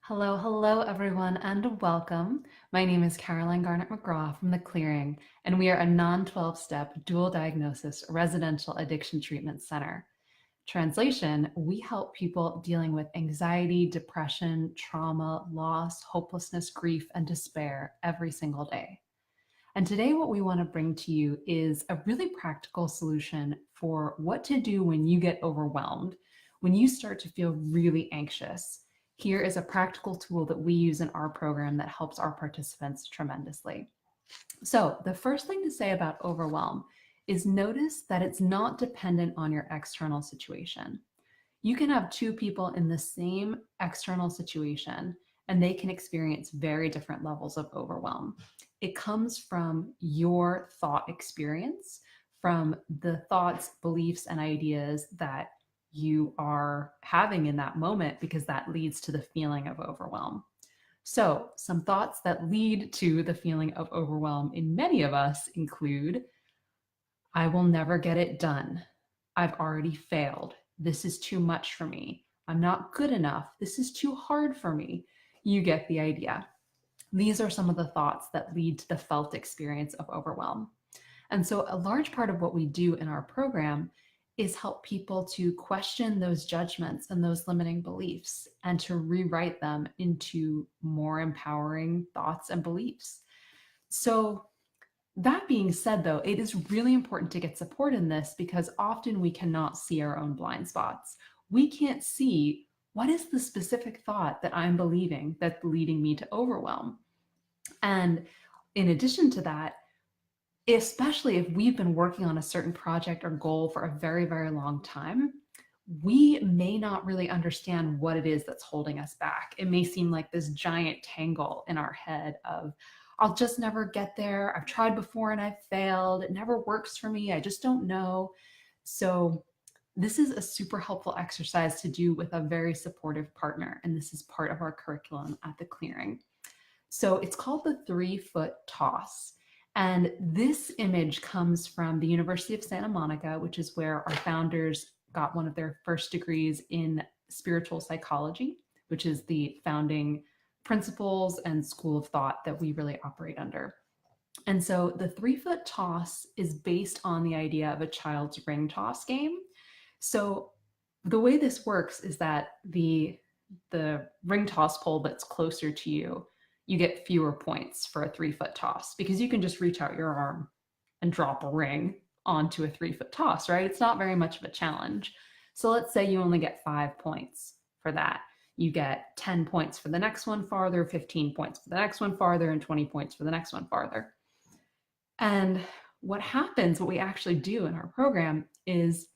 Hello, hello, everyone, and welcome. My name is Caroline Garnett McGraw from The Clearing, and we are a non 12-step dual diagnosis residential addiction treatment center. Translation, we help people dealing with anxiety, depression, trauma, loss, hopelessness, grief, and despair every single day. And today, what we want to bring to you is a really practical solution for what to do when you get overwhelmed, when you start to feel really anxious. Here is a practical tool that we use in our program that helps our participants tremendously. So, the first thing to say about overwhelm is notice that it's not dependent on your external situation. You can have two people in the same external situation and they can experience very different levels of overwhelm. It comes from your thought experience, from the thoughts, beliefs, and ideas that you are having in that moment, because that leads to the feeling of overwhelm. So, some thoughts that lead to the feeling of overwhelm in many of us include: I will never get it done. I've already failed. This is too much for me. I'm not good enough. This is too hard for me. You get the idea. These are some of the thoughts that lead to the felt experience of overwhelm. And so, a large part of what we do in our program is help people to question those judgments and those limiting beliefs and to rewrite them into more empowering thoughts and beliefs. So, that being said, though, it is really important to get support in this because often we cannot see our own blind spots. We can't see what is the specific thought that I'm believing that's leading me to overwhelm. And in addition to that, especially if we've been working on a certain project or goal for a very, very long time, we may not really understand what it is that's holding us back. It may seem like this giant tangle in our head of, I'll just never get there. I've tried before and I've failed. It never works for me. I just don't know. So, this is a super helpful exercise to do with a very supportive partner. And this is part of our curriculum at the Clearing. So, it's called the 3-foot toss. And this image comes from the University of Santa Monica, which is where our founders got one of their first degrees in spiritual psychology, which is the founding principles and school of thought that we really operate under. And so the 3-foot toss is based on the idea of a child's ring toss game. So the way this works is that the ring toss pole that's closer to you, you get fewer points for a 3-foot toss because you can just reach out your arm and drop a ring onto a 3-foot toss, right? It's not very much of a challenge. So let's say you only get 5 points for that. You get 10 points for the next one farther, 15 points for the next one farther, and 20 points for the next one farther. And what happens, what we actually do in our program is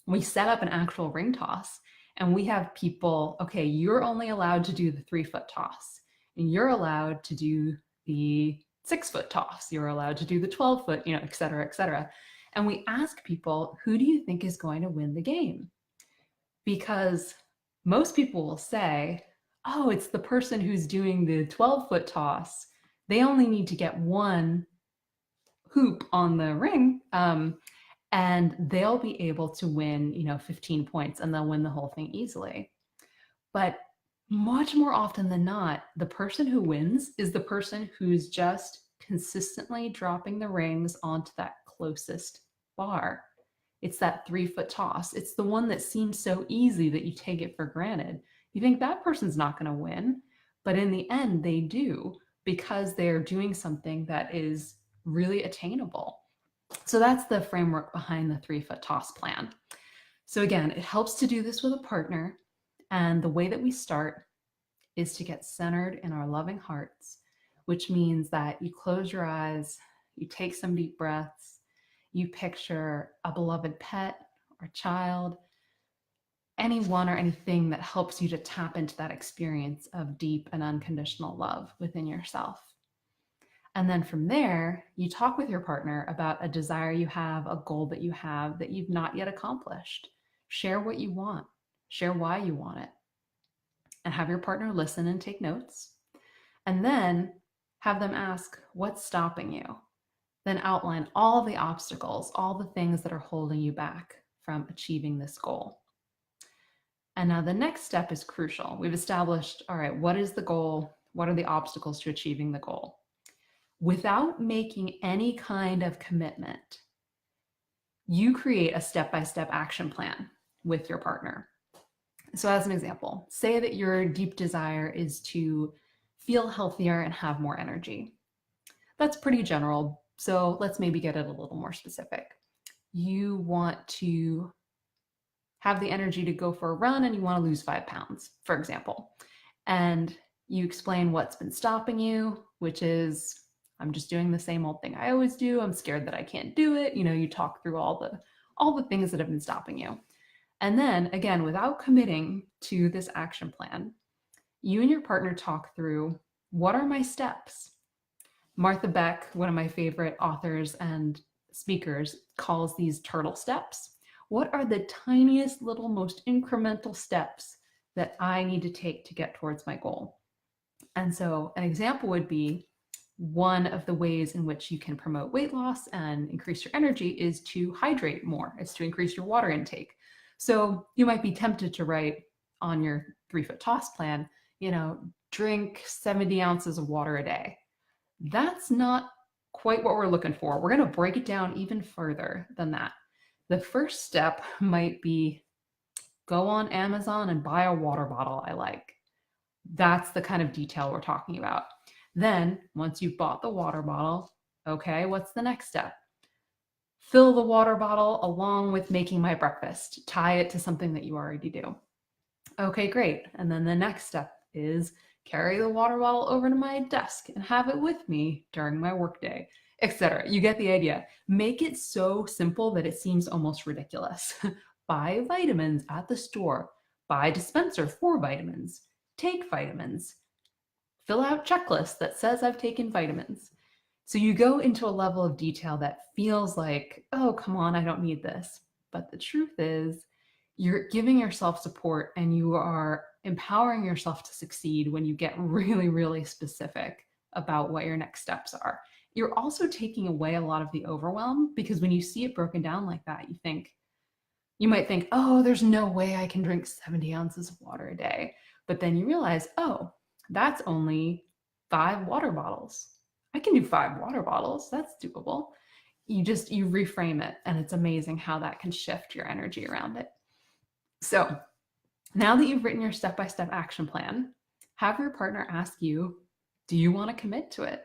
we set up an actual ring toss and we have people, okay, you're only allowed to do the 3-foot toss and you're allowed to do the 6-foot toss. You're allowed to do the 12-foot, et cetera, et cetera. And we ask people, who do you think is going to win the game? Because most people will say, oh, it's the person who's doing the 12-foot toss. They only need to get one hoop on the ring, and they'll be able to win, 15 points and they'll win the whole thing easily. But much more often than not, the person who wins is the person who's just consistently dropping the rings onto that closest bar. It's that 3-foot toss. It's the one that seems so easy that you take it for granted. You think that person's not going to win, but in the end, they do because they're doing something that is really attainable. So that's the framework behind the 3-foot toss plan. So again, it helps to do this with a partner. And the way that we start is to get centered in our loving hearts, which means that you close your eyes, you take some deep breaths, you picture a beloved pet or child, anyone or anything that helps you to tap into that experience of deep and unconditional love within yourself. And then from there, you talk with your partner about a desire you have, a goal that you've not yet accomplished. Share what you want, share why you want it, and have your partner listen and take notes. And then have them ask, what's stopping you? Then outline all the obstacles, all the things that are holding you back from achieving this goal. And now the next step is crucial. We've established, all right, what is the goal? What are the obstacles to achieving the goal? Without making any kind of commitment, you create a step-by-step action plan with your partner. So as an example, say that your deep desire is to feel healthier and have more energy. That's pretty general. So let's maybe get it a little more specific. You want to have the energy to go for a run and you want to lose 5 pounds, for example. And you explain what's been stopping you, which is, I'm just doing the same old thing I always do. I'm scared that I can't do it. You talk through all the things that have been stopping you. And then again, without committing to this action plan, you and your partner talk through, what are my steps? Martha Beck, one of my favorite authors and speakers, calls these turtle steps. What are the tiniest little, most incremental steps that I need to take to get towards my goal? And so an example would be, one of the ways in which you can promote weight loss and increase your energy is to hydrate more. It's to increase your water intake. So you might be tempted to write on your 3-foot toss plan, drink 70 ounces of water a day. That's not quite what we're looking for. We're going to break it down even further than that. The first step might be, go on Amazon and buy a water bottle I like. That's the kind of detail we're talking about. Then once you've bought the water bottle, okay, what's the next step? Fill the water bottle along with making my breakfast. Tie it to something that you already do. Okay, great. And then the next step is carry the water bottle over to my desk and have it with me during my workday, etc. You get the idea. Make it so simple that it seems almost ridiculous. Buy vitamins at the store. Buy dispenser for vitamins. Take vitamins. Fill out checklist that says I've taken vitamins. So you go into a level of detail that feels like, oh, come on, I don't need this. But the truth is, you're giving yourself support and you are empowering yourself to succeed when you get really, really specific about what your next steps are. You're also taking away a lot of the overwhelm, because when you see it broken down like that, you might think, oh, there's no way I can drink 70 ounces of water a day. But then you realize, oh, that's only 5 water bottles. I can do 5 water bottles. That's doable. You reframe it, and it's amazing how that can shift your energy around it. So now that you've written your step-by-step action plan, have your partner ask you, do you want to commit to it?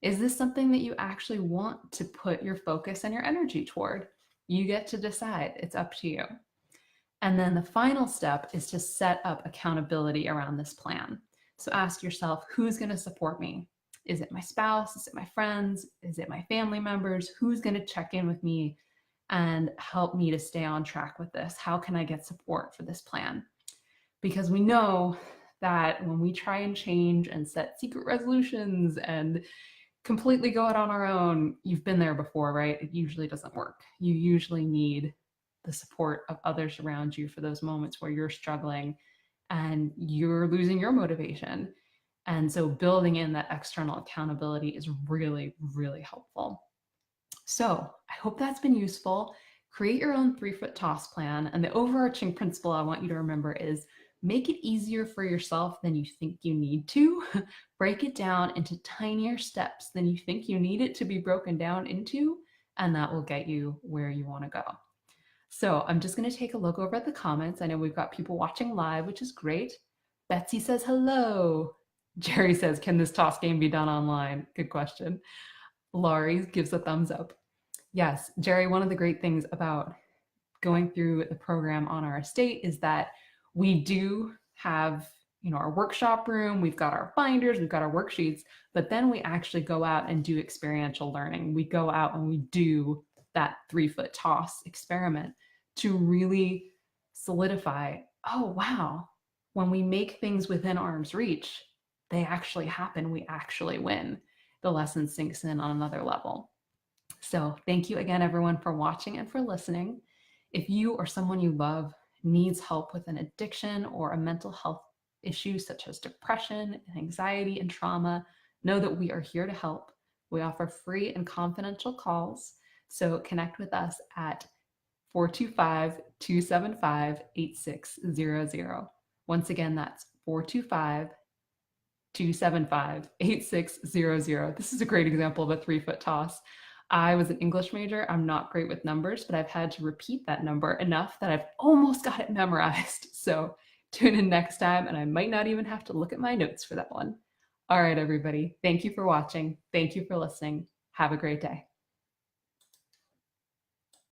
Is this something that you actually want to put your focus and your energy toward? You get to decide. It's up to you. And then the final step is to set up accountability around this plan. So ask yourself, who's going to support me? Is it my spouse? Is it my friends? Is it my family members? Who's going to check in with me and help me to stay on track with this? How can I get support for this plan? Because we know that when we try and change and set secret resolutions and completely go it on our own, you've been there before, right? It usually doesn't work. You usually need the support of others around you for those moments where you're struggling and you're losing your motivation. And so building in that external accountability is really, really helpful. So I hope that's been useful. Create your own 3-foot toss plan. And the overarching principle I want you to remember is, make it easier for yourself than you think you need to. Break it down into tinier steps than you think you need it to be broken down into, and that will get you where you want to go. So I'm just going to take a look over at the comments. I know we've got people watching live, which is great. Betsy says hello. Jerry says, can this toss game be done online? Good question. Laurie gives a thumbs up. Yes, Jerry, one of the great things about going through the program on our estate is that we do have, our workshop room, we've got our binders, we've got our worksheets, but then we actually go out and do experiential learning. We go out and we do that 3-foot toss experiment to really solidify, oh, wow, when we make things within arm's reach, they actually happen. We actually win. The lesson sinks in on another level. So thank you again, everyone, for watching and for listening. If you or someone you love needs help with an addiction or a mental health issue such as depression, anxiety, and trauma, know that we are here to help. We offer free and confidential calls. So connect with us at 425-275-8600. Once again, that's 425-275-8600. This is a great example of a 3-foot toss. I was an English major. I'm not great with numbers, but I've had to repeat that number enough that I've almost got it memorized. So tune in next time, and I might not even have to look at my notes for that one. All right, everybody. Thank you for watching. Thank you for listening. Have a great day.